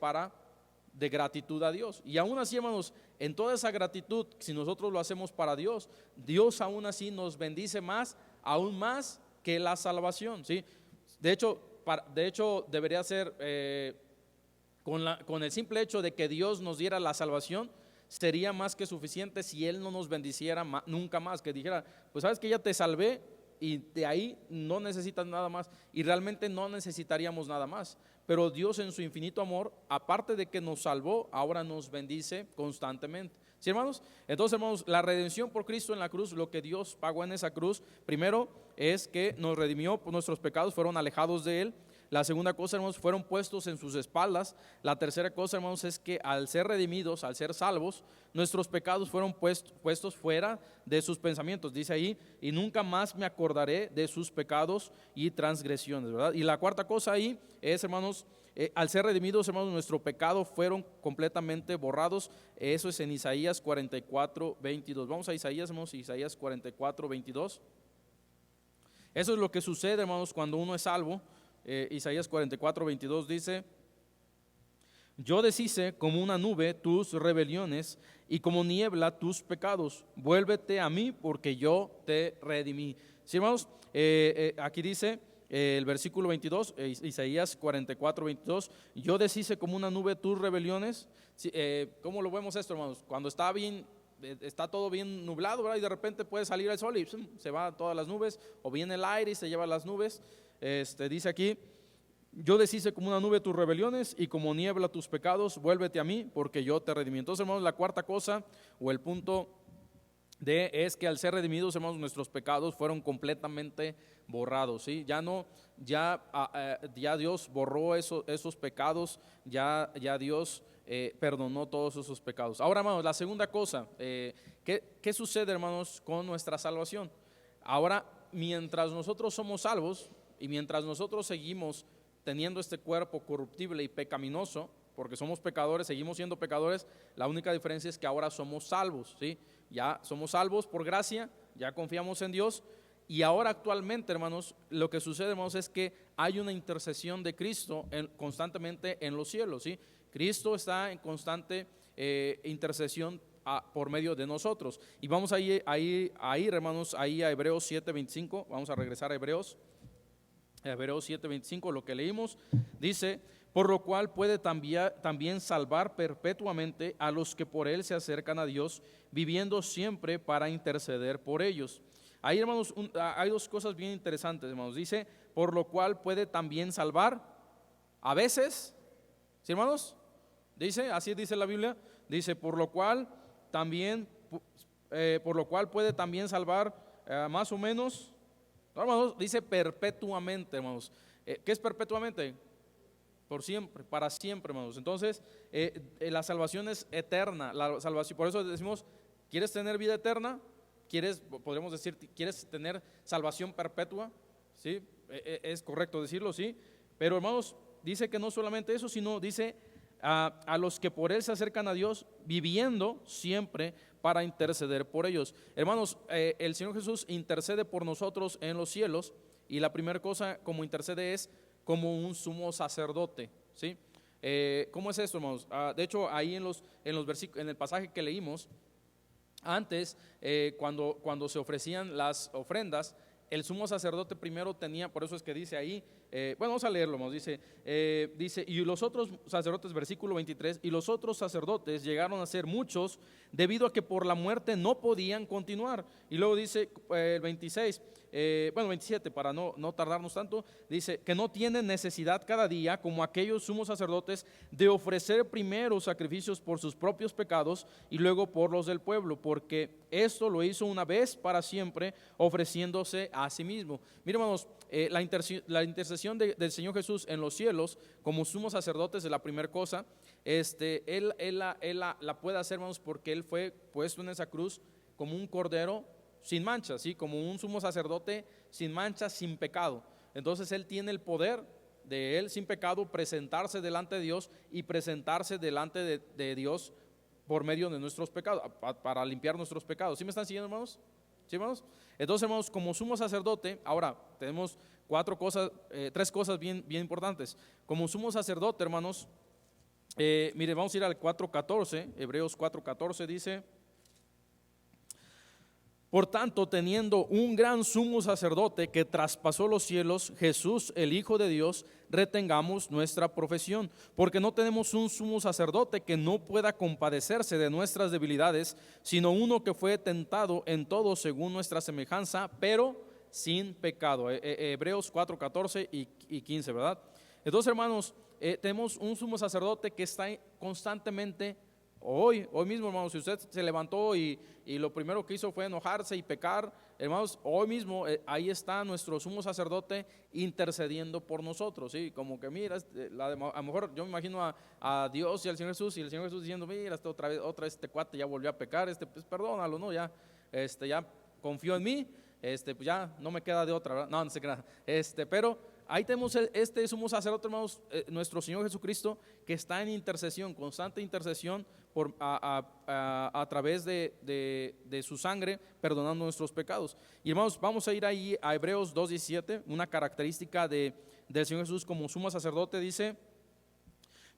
de gratitud a Dios. Y aún así, hermanos, en toda esa gratitud, si nosotros lo hacemos para Dios, Dios aún así nos bendice aún más que la salvación, ¿sí? De hecho debería ser con el simple hecho de que Dios nos diera la salvación, sería más que suficiente si Él no nos bendiciera nunca más, que dijera, pues sabes que ya te salvé y de ahí no necesitas nada más, y realmente no necesitaríamos nada más. Pero Dios en su infinito amor, aparte de que nos salvó, ahora nos bendice constantemente. ¿Sí, hermanos? Entonces, hermanos, la redención por Cristo en la cruz, lo que Dios pagó en esa cruz, primero es que nos redimió por nuestros pecados, fueron alejados de Él. La segunda cosa, hermanos, fueron puestos en sus espaldas. La tercera cosa, hermanos, es que al ser redimidos, al ser salvos, nuestros pecados fueron puestos fuera de sus pensamientos. Dice ahí, y nunca más me acordaré de sus pecados y transgresiones, ¿verdad? Y la cuarta cosa ahí es, hermanos, al ser redimidos, hermanos, nuestros pecados fueron completamente borrados. Eso es en Isaías 44:22. Vamos a Isaías, hermanos, Isaías 44:22. Eso es lo que sucede, hermanos, cuando uno es salvo. Isaías 44:22 dice, yo deshice como una nube tus rebeliones y como niebla tus pecados. Vuélvete a mí porque yo te redimí. Sí, hermanos, aquí dice el versículo 22, Isaías 44:22, yo deshice como una nube tus rebeliones. Sí, ¿cómo lo vemos esto, hermanos? Cuando está todo bien nublado, ¿verdad? Y de repente puede salir el sol y se van todas las nubes, o viene el aire y se lleva las nubes. Dice aquí, yo deshice como una nube tus rebeliones y como niebla tus pecados, vuélvete a mí porque yo te redimí. Entonces, hermanos, la cuarta cosa o el punto es que al ser redimidos, hermanos, nuestros pecados fueron completamente borrados, ¿sí? Ya Dios borró esos pecados, ya Dios perdonó todos esos pecados. Ahora, hermanos, la segunda cosa, ¿qué sucede, hermanos, con nuestra salvación? Ahora, mientras nosotros somos salvos y mientras nosotros seguimos teniendo este cuerpo corruptible y pecaminoso, porque somos pecadores, seguimos siendo pecadores, la única diferencia es que ahora somos salvos, ¿sí? Ya somos salvos por gracia, ya confiamos en Dios, y ahora actualmente, hermanos, lo que sucede, hermanos, es que hay una intercesión de Cristo constantemente en los cielos, ¿sí? Cristo está en constante intercesión por medio de nosotros. Y vamos a ir, hermanos, ahí a Hebreos 7:25, vamos a regresar a Hebreos 7:25, lo que leímos, dice, por lo cual puede también salvar perpetuamente a los que por él se acercan a Dios, viviendo siempre para interceder por ellos. Ahí, hermanos, hay dos cosas bien interesantes, hermanos. Dice, por lo cual puede también salvar a veces, ¿sí, hermanos? Dice, así dice la Biblia, dice, por lo cual puede también salvar más o menos, no, hermanos, dice perpetuamente, hermanos. ¿Qué es perpetuamente? Por siempre, para siempre, hermanos. Entonces, la salvación es eterna. La salvación, por eso decimos, ¿quieres tener vida eterna? Podríamos decir, ¿quieres tener salvación perpetua? ¿Sí? Es correcto decirlo, sí. Pero, hermanos, dice que no solamente eso, sino dice a los que por Él se acercan a Dios, viviendo siempre para interceder por ellos. Hermanos, el Señor Jesús intercede por nosotros en los cielos, y la primera cosa como intercede es como un sumo sacerdote, ¿sí? ¿Cómo es esto, hermanos? De hecho, ahí en los versículos, en el pasaje que leímos antes, cuando se ofrecían las ofrendas, el sumo sacerdote primero tenía, por eso es que dice ahí, bueno, vamos a leerlo, hermanos, dice, y los otros sacerdotes, versículo 23, y los otros sacerdotes llegaron a ser muchos, debido a que por la muerte no podían continuar. Y luego dice el 26, 27, para no tardarnos tanto, dice que no tienen necesidad cada día, como aquellos sumos sacerdotes, de ofrecer primero sacrificios por sus propios pecados y luego por los del pueblo, porque esto lo hizo una vez para siempre, ofreciéndose a sí mismo. Miren, hermanos, la intercesión del Señor Jesús en los cielos como sumo sacerdote es la primera cosa. Él la puede hacer, hermanos, porque Él fue puesto en esa cruz como un cordero sin mancha, ¿sí? Como un sumo sacerdote sin mancha, sin pecado. Entonces Él tiene el poder de Él sin pecado presentarse delante de Dios y presentarse delante de Dios por medio de nuestros pecados, para limpiar nuestros pecados. ¿Sí me están siguiendo, hermanos? ¿Sí, hermanos? Entonces, hermanos, como sumo sacerdote, ahora tenemos tres cosas bien importantes. Como sumo sacerdote, hermanos, mire, vamos a ir al 4:14, Hebreos 4:14 dice: por tanto, teniendo un gran sumo sacerdote que traspasó los cielos, Jesús, el Hijo de Dios, retengamos nuestra profesión, porque no tenemos un sumo sacerdote que no pueda compadecerse de nuestras debilidades, sino uno que fue tentado en todo según nuestra semejanza, pero sin pecado. Hebreos 4:14 y 15, ¿verdad? Entonces, hermanos, tenemos un sumo sacerdote que está constantemente. Hoy mismo, hermanos, si usted se levantó y lo primero que hizo fue enojarse y pecar, hermanos, hoy mismo ahí está nuestro sumo sacerdote intercediendo por nosotros, ¿sí? Como que mira, a lo mejor yo me imagino a Dios y al Señor Jesús, y el Señor Jesús diciendo, mira, otra vez este cuate ya volvió a pecar, pues perdónalo, ¿no? Ya confió en mí, pues ya no me queda de otra, ¿verdad? No se crea, pero ahí tenemos este sumo sacerdote, hermanos, nuestro Señor Jesucristo, que está en intercesión, constante intercesión a través de su sangre, perdonando nuestros pecados. Y, hermanos, vamos a ir ahí a Hebreos 2:17, una característica del Señor Jesús como sumo sacerdote. Dice: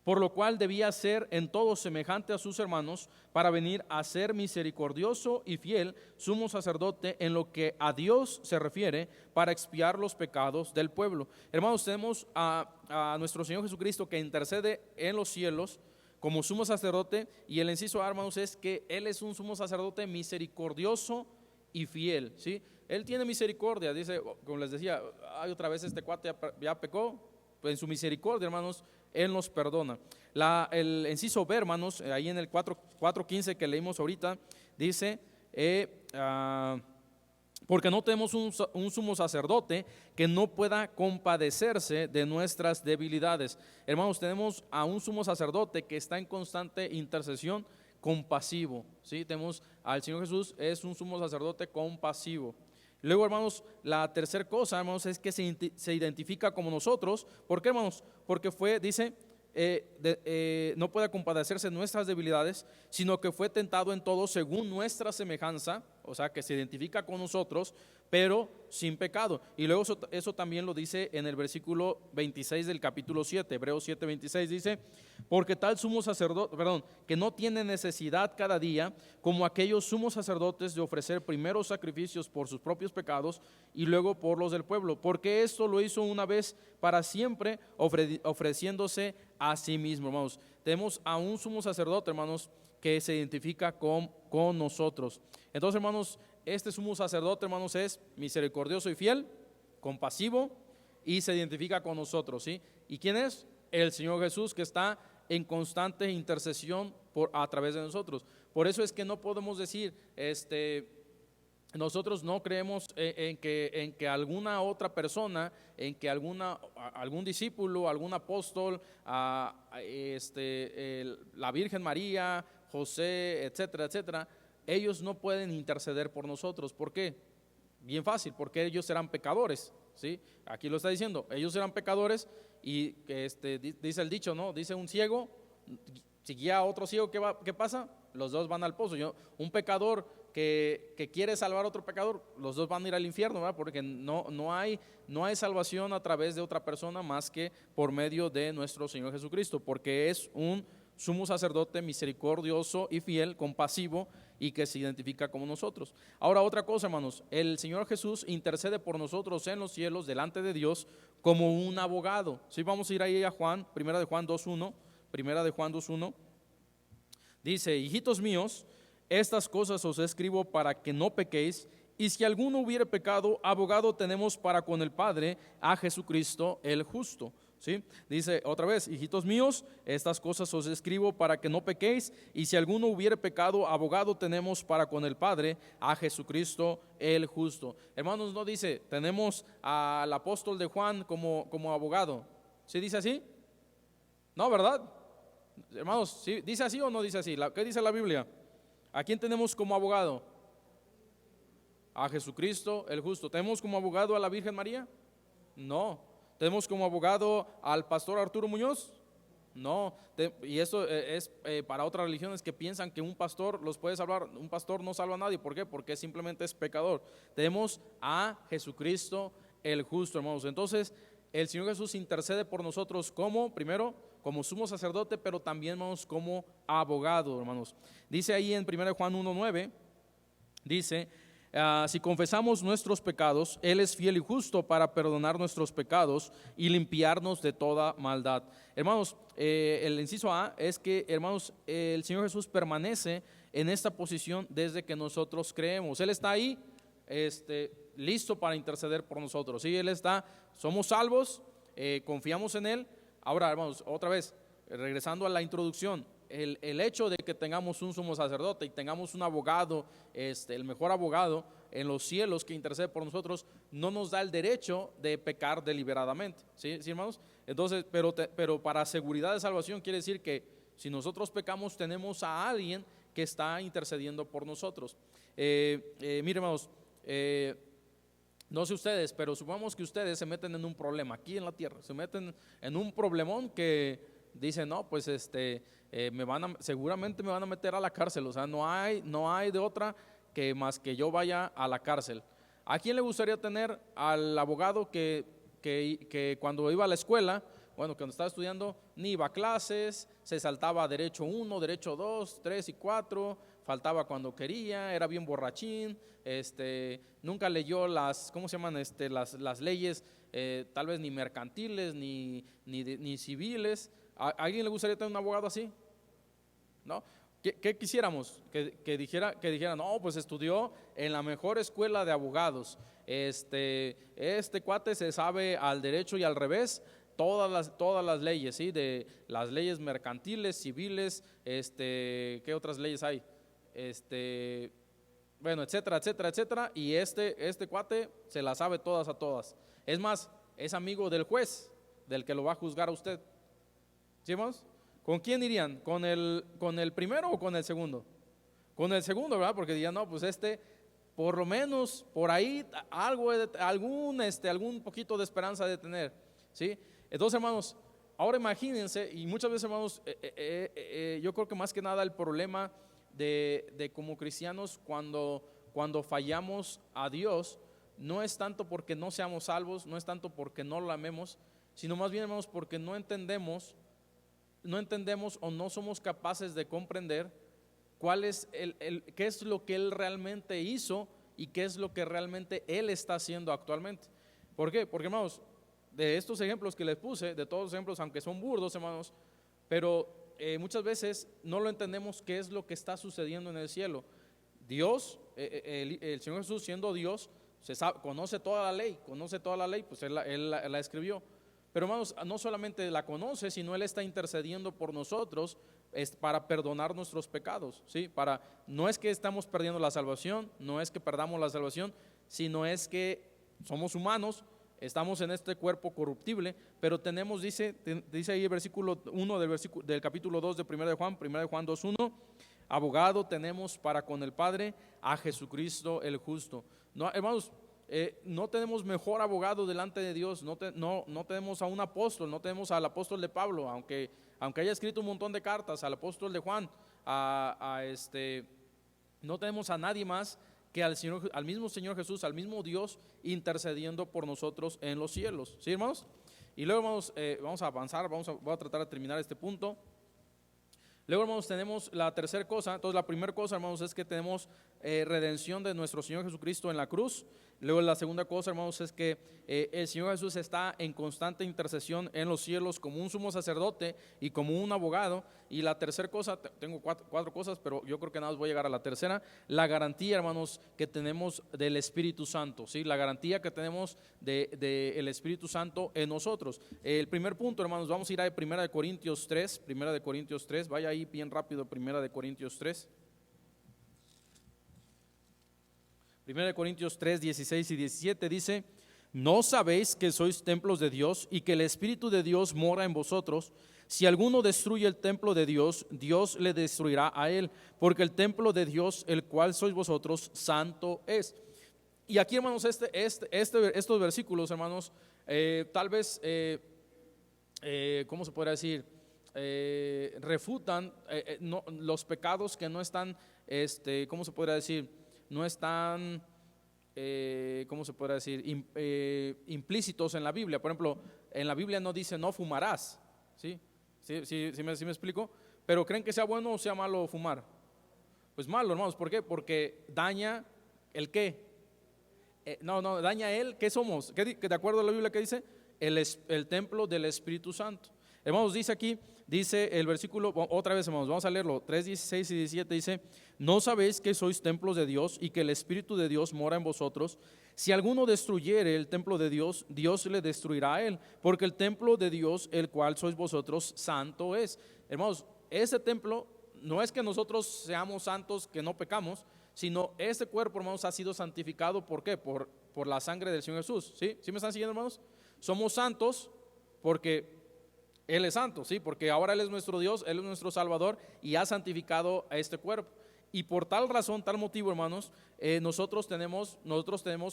por lo cual debía ser en todo semejante a sus hermanos, para venir a ser misericordioso y fiel sumo sacerdote en lo que a Dios se refiere, para expiar los pecados del pueblo. Hermanos, tenemos a nuestro Señor Jesucristo que intercede en los cielos como sumo sacerdote, y el inciso, hermanos, es que Él es un sumo sacerdote misericordioso y fiel, ¿sí? Él tiene misericordia, dice, como les decía, otra vez este cuate ya pecó, pues en su misericordia, hermanos, Él nos perdona. El inciso B, hermanos, ahí en el 4:15 que leímos ahorita, dice, porque no tenemos un sumo sacerdote que no pueda compadecerse de nuestras debilidades. Hermanos, tenemos a un sumo sacerdote que está en constante intercesión, compasivo, ¿sí? Tenemos al Señor Jesús, es un sumo sacerdote compasivo. Luego, hermanos, la tercera cosa, hermanos, es que se identifica como nosotros. ¿Por qué, hermanos? Porque dice, no puede compadecerse de nuestras debilidades, sino que fue tentado en todo según nuestra semejanza, o sea, que se identifica con nosotros, pero sin pecado. Y luego eso también lo dice en el versículo 26 del capítulo 7, Hebreos 7:26 dice: porque tal sumo sacerdote, que no tiene necesidad cada día, como aquellos sumos sacerdotes, de ofrecer primero sacrificios por sus propios pecados y luego por los del pueblo, porque esto lo hizo una vez para siempre, ofreciéndose a sí mismo. Hermanos, tenemos a un sumo sacerdote, hermanos, que se identifica con nosotros. Entonces, hermanos, este sumo sacerdote, hermanos, es misericordioso y fiel, compasivo, y se identifica con nosotros, ¿sí? ¿Y quién es? El Señor Jesús, que está en constante intercesión a través de nosotros. Por eso es que no podemos decir, nosotros no creemos en que alguna otra persona, en que algún discípulo, algún apóstol, la Virgen María, José, etcétera, etcétera, ellos no pueden interceder por nosotros. ¿Por qué? Bien fácil, porque ellos eran pecadores, ¿sí? Aquí lo está diciendo, ellos eran pecadores y dice el dicho, ¿no? Dice un ciego, si guía a otro ciego, ¿qué pasa? Los dos van al pozo. Un pecador que quiere salvar a otro pecador, los dos van a ir al infierno, ¿verdad? Porque no hay salvación a través de otra persona más que por medio de nuestro Señor Jesucristo, porque es un sumo sacerdote misericordioso y fiel, compasivo, y que se identifica como nosotros. Ahora, otra cosa, hermanos, el Señor Jesús intercede por nosotros en los cielos delante de Dios como un abogado. Sí, vamos a ir ahí a Juan, primera de Juan 2:1. Dice: hijitos míos, estas cosas os escribo para que no pequéis, y si alguno hubiere pecado, abogado tenemos para con el Padre, a Jesucristo el justo. ¿Sí? Dice otra vez: hijitos míos, estas cosas os escribo para que no pequéis, y si alguno hubiere pecado, abogado tenemos para con el Padre, a Jesucristo el justo. Hermanos, no dice tenemos al apóstol de Juan como abogado. ¿Sí dice así? No, ¿verdad? Hermanos, ¿sí dice así o no dice así? ¿Qué dice la Biblia? ¿A quién tenemos como abogado? A Jesucristo el justo. ¿Tenemos como abogado a la Virgen María? No. ¿Tenemos como abogado al pastor Arturo Muñoz? No. Y eso es para otras religiones que piensan que un pastor los puede salvar. Un pastor no salva a nadie. ¿Por qué? Porque simplemente es pecador. Tenemos a Jesucristo el justo, hermanos. Entonces, el Señor Jesús intercede por nosotros primero, como sumo sacerdote, pero también, hermanos, como abogado, hermanos. Dice ahí en 1 Juan 1:9, dice: si confesamos nuestros pecados, Él es fiel y justo para perdonar nuestros pecados y limpiarnos de toda maldad. Hermanos, el inciso A es que, hermanos, el Señor Jesús permanece en esta posición desde que nosotros creemos. Él está ahí, listo para interceder por nosotros. Sí, somos salvos, confiamos en Él. Ahora, hermanos, otra vez, regresando a la introducción, el hecho de que tengamos un sumo sacerdote y tengamos un abogado, el mejor abogado en los cielos que intercede por nosotros, no nos da el derecho de pecar deliberadamente. ¿Sí, hermanos? Entonces, pero para seguridad de salvación quiere decir que si nosotros pecamos, tenemos a alguien que está intercediendo por nosotros. Miren, hermanos, no sé ustedes, pero supongamos que ustedes se meten en un problema aquí en la tierra, se meten en un problemón que dicen: no, pues seguramente me van a meter a la cárcel. O sea, no hay de otra que más que yo vaya a la cárcel. ¿A quién le gustaría tener al abogado que cuando iba a la escuela, cuando estaba estudiando, ni iba a clases, se saltaba derecho 1, derecho 2, 3 y 4, faltaba cuando quería, era bien borrachín, nunca leyó ¿cómo se llaman? Las leyes, tal vez ni mercantiles, ni civiles? ¿A alguien le gustaría tener un abogado así? ¿No? ¿Qué quisiéramos? Que dijera: no, pues estudió en la mejor escuela de abogados. Este cuate se sabe al derecho y al revés todas las leyes, ¿sí? De las leyes mercantiles, civiles, ¿qué otras leyes hay? Bueno, etcétera, etcétera, etcétera. Y este cuate se las sabe todas a todas. Es más, es amigo del juez, del que lo va a juzgar a usted. ¿Sí, hermanos? ¿Con quién irían? ¿Con el primero o con el segundo? Con el segundo, ¿verdad? Porque dirían: no, pues por lo menos por ahí algún poquito de esperanza de tener, ¿sí? Entonces, hermanos, ahora imagínense, y muchas veces, hermanos, yo creo que más que nada el problema de como cristianos cuando fallamos a Dios no es tanto porque no seamos salvos, no es tanto porque no lo amemos, sino más bien, hermanos, porque no entendemos o no somos capaces de comprender cuál es qué es lo que Él realmente hizo y qué es lo que realmente Él está haciendo actualmente. ¿Por qué? Porque, hermanos, de estos ejemplos que les puse, de todos los ejemplos, aunque son burdos, hermanos, pero muchas veces no lo entendemos qué es lo que está sucediendo en el cielo. Dios el Señor Jesús, siendo Dios, conoce toda la ley, pues Él la escribió. Pero hermanos, no solamente la conoce, sino Él está intercediendo por nosotros para perdonar nuestros pecados, ¿sí? No es que estamos perdiendo la salvación, no es que perdamos la salvación, sino es que somos humanos, estamos en este cuerpo corruptible, pero tenemos, dice ahí el versículo 1 del capítulo 2 de 1 de Juan 2:1, abogado tenemos para con el Padre a Jesucristo el justo. No, hermanos, no tenemos mejor abogado delante de Dios, no tenemos a un apóstol, no tenemos al apóstol de Pablo, aunque haya escrito un montón de cartas, al apóstol de Juan, no tenemos a nadie más que al mismo Señor Jesús, al mismo Dios intercediendo por nosotros en los cielos. ¿Sí, hermanos? Y luego, hermanos, vamos a avanzar, voy a tratar de terminar este punto. Luego, hermanos, tenemos la tercera cosa. Entonces, la primera cosa, hermanos, es que tenemos redención de nuestro Señor Jesucristo en la cruz. Luego, la segunda cosa, hermanos, es que el Señor Jesús está en constante intercesión en los cielos como un sumo sacerdote y como un abogado. Y la tercera cosa, tengo cuatro cosas, pero yo creo que nada más voy a llegar a la tercera. La garantía, hermanos, que tenemos del Espíritu Santo, ¿sí? La garantía que tenemos del Espíritu Santo en nosotros. El primer punto, hermanos, vamos a ir a 1 Corintios 3. 1 Corintios 3, vaya ahí bien rápido, 1 Corintios 3. 1 Corintios 3, 16 y 17 dice: ¿no sabéis que sois templos de Dios y que el Espíritu de Dios mora en vosotros? Si alguno destruye el templo de Dios, Dios le destruirá a él, porque el templo de Dios, el cual sois vosotros, santo es. Y aquí, hermanos, estos versículos, hermanos, tal vez, ¿cómo se podría decir? Refutan los pecados que no están, ¿cómo se podría decir? No están, ¿cómo se podría decir? Implícitos en la Biblia. Por ejemplo, en la Biblia no dice no fumarás, ¿sí? ¿Sí me explico? Pero ¿creen que sea bueno o sea malo fumar? Pues malo, hermanos. ¿Por qué? Porque daña el qué. Daña el ¿qué somos? ¿De acuerdo a la Biblia que dice? El templo del Espíritu Santo. Hermanos, dice el versículo, otra vez, hermanos, vamos a leerlo, 3, 16 y 17 dice: ¿no sabéis que sois templos de Dios y que el Espíritu de Dios mora en vosotros? Si alguno destruyere el templo de Dios, Dios le destruirá a él, porque el templo de Dios, el cual sois vosotros, santo es. Hermanos, ese templo no es que nosotros seamos santos, que no pecamos, sino este cuerpo, hermanos, ha sido santificado. ¿Por qué? Por la sangre del Señor Jesús. ¿Sí? ¿Sí me están siguiendo, hermanos? Somos santos porque Él es santo, ¿sí? Porque ahora Él es nuestro Dios, Él es nuestro Salvador y ha santificado a este cuerpo. Y por tal razón, tal motivo, hermanos, nosotros tenemos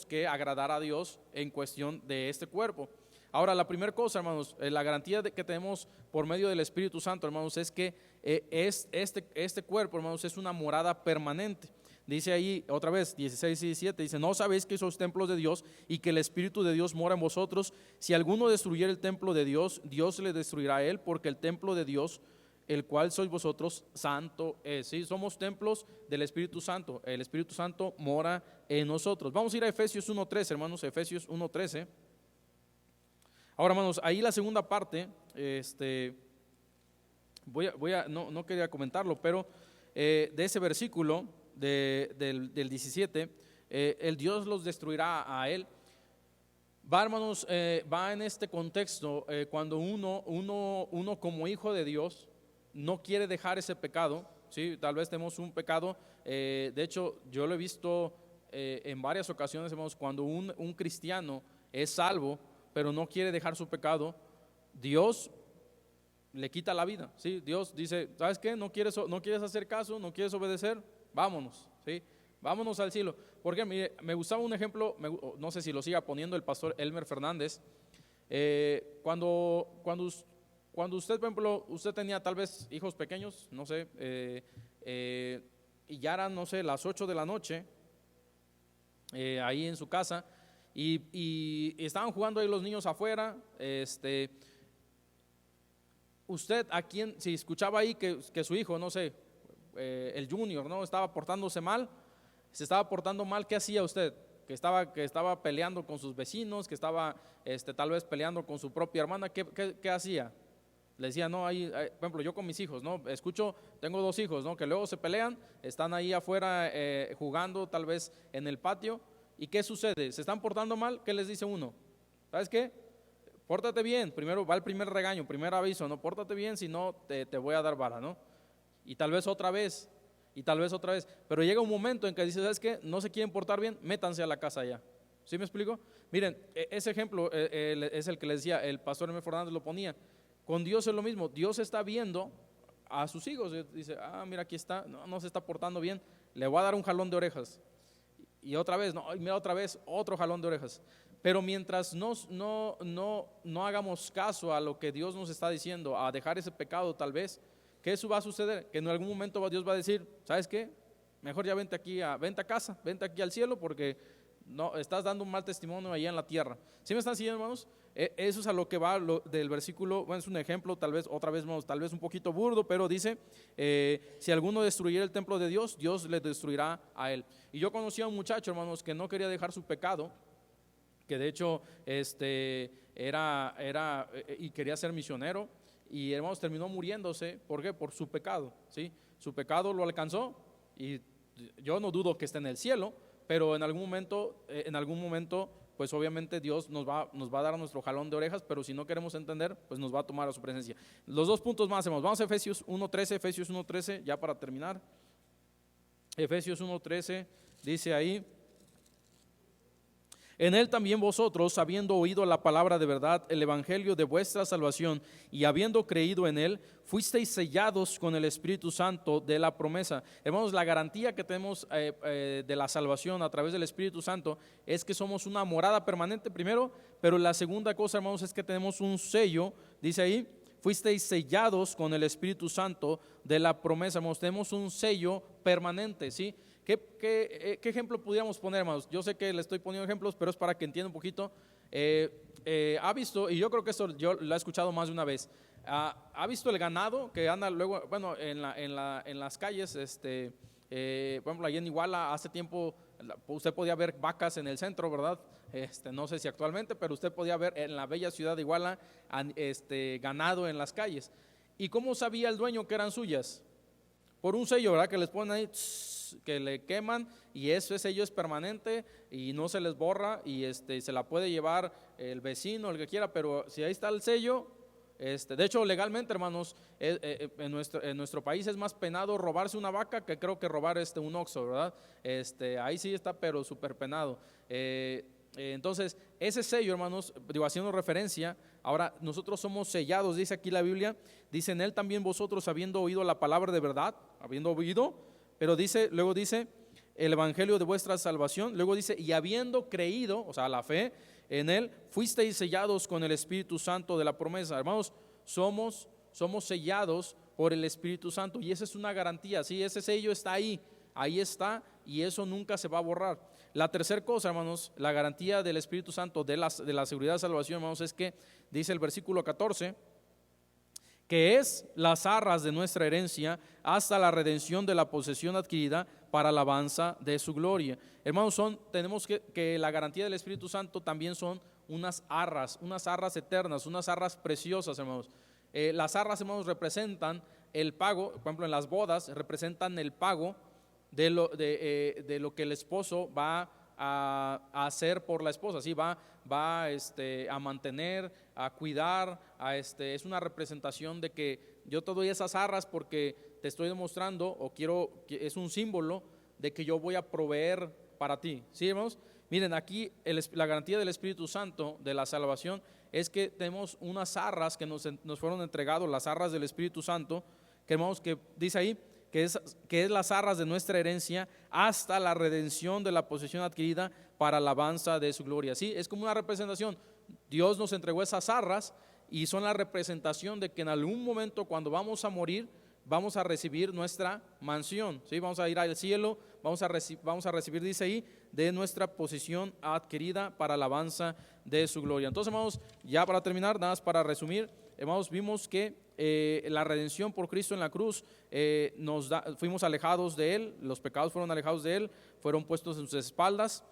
que agradar a Dios en cuestión de este cuerpo. Ahora, la primera cosa, hermanos, la garantía que tenemos por medio del Espíritu Santo, hermanos, es que este cuerpo, hermanos, es una morada permanente. Dice ahí otra vez 16 y 17, dice: ¿no sabéis que sois templos de Dios y que el Espíritu de Dios mora en vosotros? Si alguno destruyere el templo de Dios, Dios le destruirá a él, porque el templo de Dios, el cual sois vosotros, santo es. ¿Sí? Somos templos del Espíritu Santo, el Espíritu Santo mora en nosotros. Vamos a ir a Efesios 1:13, hermanos, Efesios 1:13. Ahora, hermanos, ahí la segunda parte, no quería comentarlo, pero de ese versículo del 17, el Dios los destruirá a él. Va, hermanos, va en este contexto cuando uno como hijo de Dios no quiere dejar ese pecado, ¿sí? Tal vez tenemos un pecado, de hecho yo lo he visto en varias ocasiones, hermanos, cuando un cristiano es salvo pero no quiere dejar su pecado, Dios le quita la vida, ¿sí? Dios dice: ¿sabes qué? No quieres hacer caso, no quieres obedecer, vámonos, ¿sí? Vámonos al cielo. Porque mire, me gustaba un ejemplo, no sé si lo siga poniendo el pastor Elmer Fernández. Cuando usted, por ejemplo, usted tenía tal vez hijos pequeños, no sé, y ya eran, no sé, las 8 de la noche, ahí en su casa, y estaban jugando ahí los niños afuera, usted, si escuchaba ahí que su hijo, no sé, el junior, ¿no? Estaba portándose mal, se estaba portando mal, ¿qué hacía usted? Que estaba peleando con sus vecinos, que estaba tal vez peleando con su propia hermana, ¿qué hacía? Le decía, no, por ejemplo, yo con mis hijos, ¿no? Escucho, tengo 2 hijos, ¿no? Que luego se pelean, están ahí afuera jugando tal vez en el patio. ¿Y qué sucede? ¿Se están portando mal? ¿Qué les dice uno? ¿Sabes qué? Pórtate bien, primero va el primer regaño, primer aviso, no, pórtate bien, si no te voy a dar vara, ¿no? Y tal vez otra vez, y tal vez otra vez, pero llega un momento en que dice, ¿sabes qué? No se quieren portar bien, métanse a la casa ya. ¿Sí me explico? Miren, ese ejemplo es el que les decía, el pastor M. Fernández lo ponía. Con Dios es lo mismo, Dios está viendo a sus hijos, dice, mira, aquí está, no se está portando bien, le voy a dar un jalón de orejas. Y otra vez, no, mira, otra vez, otro jalón de orejas. Pero mientras no hagamos caso a lo que Dios nos está diciendo, a dejar ese pecado tal vez, ¿qué eso va a suceder? Que en algún momento Dios va a decir, ¿sabes qué? Mejor ya vente a casa, vente aquí al cielo, porque no estás dando un mal testimonio allá en la tierra. ¿Sí me están siguiendo, hermanos? Eso es a lo que va del versículo. Bueno, es un ejemplo, tal vez otra vez, hermanos, tal vez un poquito burdo, pero dice, si alguno destruyera el templo de Dios, Dios le destruirá a él. Y yo conocí a un muchacho, hermanos, que no quería dejar su pecado, que de hecho y quería ser misionero, y hermanos terminó muriéndose. ¿Por qué? Por su pecado, ¿sí? Su pecado lo alcanzó, y yo no dudo que esté en el cielo, pero en algún momento pues obviamente Dios nos va a dar nuestro jalón de orejas, pero si no queremos entender, pues nos va a tomar a su presencia. Los 2 puntos más hacemos. Vamos a Efesios 1:13, ya para terminar. Efesios 1:13 dice ahí: en él también vosotros, habiendo oído la palabra de verdad, el evangelio de vuestra salvación, y habiendo creído en él, fuisteis sellados con el Espíritu Santo de la promesa. Hermanos, la garantía que tenemos de la salvación a través del Espíritu Santo es que somos una morada permanente primero, pero la segunda cosa, hermanos, es que tenemos un sello. Dice ahí, fuisteis sellados con el Espíritu Santo de la promesa. Hermanos, tenemos un sello permanente, ¿sí? ¿Qué ejemplo pudiéramos poner, hermanos? Yo sé que le estoy poniendo ejemplos, pero es para que entienda un poquito. Ha visto, y yo creo que esto yo lo he escuchado más de una vez, ha visto el ganado que anda luego, bueno, en las calles, por ejemplo, allá en Iguala, hace tiempo usted podía ver vacas en el centro, ¿verdad? No sé si actualmente, pero usted podía ver en la bella ciudad de Iguala ganado en las calles. ¿Y cómo sabía el dueño que eran suyas? Por un sello, ¿verdad? Que les ponen ahí, que le queman, y ese sello es permanente y no se les borra, y se la puede llevar el vecino, el que quiera, pero si ahí está el sello, de hecho legalmente, hermanos, en nuestro país es más penado robarse una vaca que creo que robar un oxo, ¿verdad? Ahí sí está, pero súper penado. Entonces, ese sello, hermanos, digo, haciendo referencia, ahora nosotros somos sellados, dice aquí la Biblia, dice en él también vosotros, habiendo oído la palabra de verdad, habiendo oído, pero luego dice el evangelio de vuestra salvación, luego dice y habiendo creído, o sea, la fe en él, fuisteis sellados con el Espíritu Santo de la promesa. Hermanos, somos sellados por el Espíritu Santo, y esa es una garantía, ¿sí? Ese sello está ahí está, y eso nunca se va a borrar. La tercera cosa, hermanos, la garantía del Espíritu Santo de la seguridad de salvación, hermanos, es que dice el versículo 14, que es las arras de nuestra herencia hasta la redención de la posesión adquirida para alabanza de su gloria. Hermanos, tenemos que la garantía del Espíritu Santo también son unas arras eternas, unas arras preciosas, hermanos. Las arras, hermanos, representan el pago, por ejemplo, en las bodas representan el pago de lo que el esposo va a hacer por la esposa, ¿sí? Va a mantener, a cuidar, es una representación de que yo te doy esas arras porque te estoy demostrando, o es un símbolo de que yo voy a proveer para ti, ¿sí, hermanos? Miren, aquí la garantía del Espíritu Santo de la salvación es que tenemos unas arras que nos fueron entregadas, las arras del Espíritu Santo, que, hermanos, que dice ahí que es las arras de nuestra herencia hasta la redención de la posesión adquirida para alabanza de su gloria. Sí, es como una representación. Dios nos entregó esas arras y son la representación de que en algún momento, cuando vamos a morir, vamos a recibir nuestra mansión, ¿sí? Vamos a ir al cielo, vamos a recibir, dice ahí, de nuestra posesión adquirida para alabanza de su gloria. Entonces, hermanos, ya para terminar, nada más para resumir, hermanos, vimos que la redención por Cristo en la cruz fuimos alejados de Él, los pecados fueron alejados de Él, fueron puestos en sus espaldas.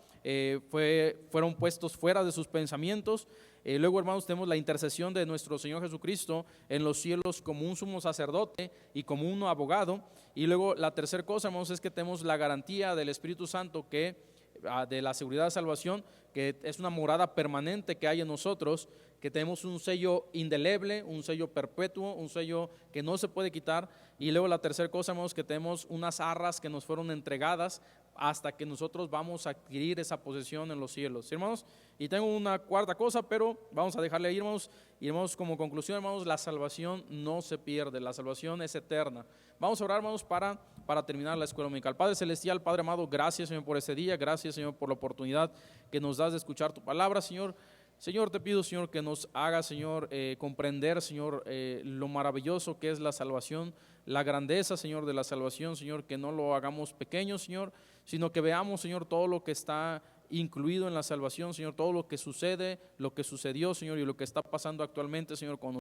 fueron puestos fuera de sus pensamientos. Luego, hermanos, tenemos la intercesión de nuestro Señor Jesucristo en los cielos como un sumo sacerdote y como un abogado. Y luego la tercera cosa, hermanos, es que tenemos la garantía del Espíritu Santo, que de la seguridad de salvación, que es una morada permanente que hay en nosotros, que tenemos un sello indeleble, un sello perpetuo, un sello que no se puede quitar. Y luego la tercera cosa, hermanos, que tenemos unas arras que nos fueron entregadas hasta que nosotros vamos a adquirir esa posesión en los cielos, ¿sí, hermanos? Y tengo una cuarta cosa, pero vamos a dejarle ahí, hermanos. Y hermanos, como conclusión, hermanos, la salvación no se pierde, la salvación es eterna. Vamos a orar, hermanos, para terminar la escuela dominical. Padre celestial, Padre amado, gracias, Señor, por este día. Gracias, Señor, por la oportunidad que nos das de escuchar tu palabra, Señor. Señor, te pido, Señor, que nos haga, Señor, comprender, Señor, lo maravilloso que es la salvación, la grandeza, Señor, de la salvación, Señor, que no lo hagamos pequeño, Señor, sino que veamos, Señor, todo lo que está incluido en la salvación, Señor, todo lo que sucede, lo que sucedió, Señor, y lo que está pasando actualmente, Señor, con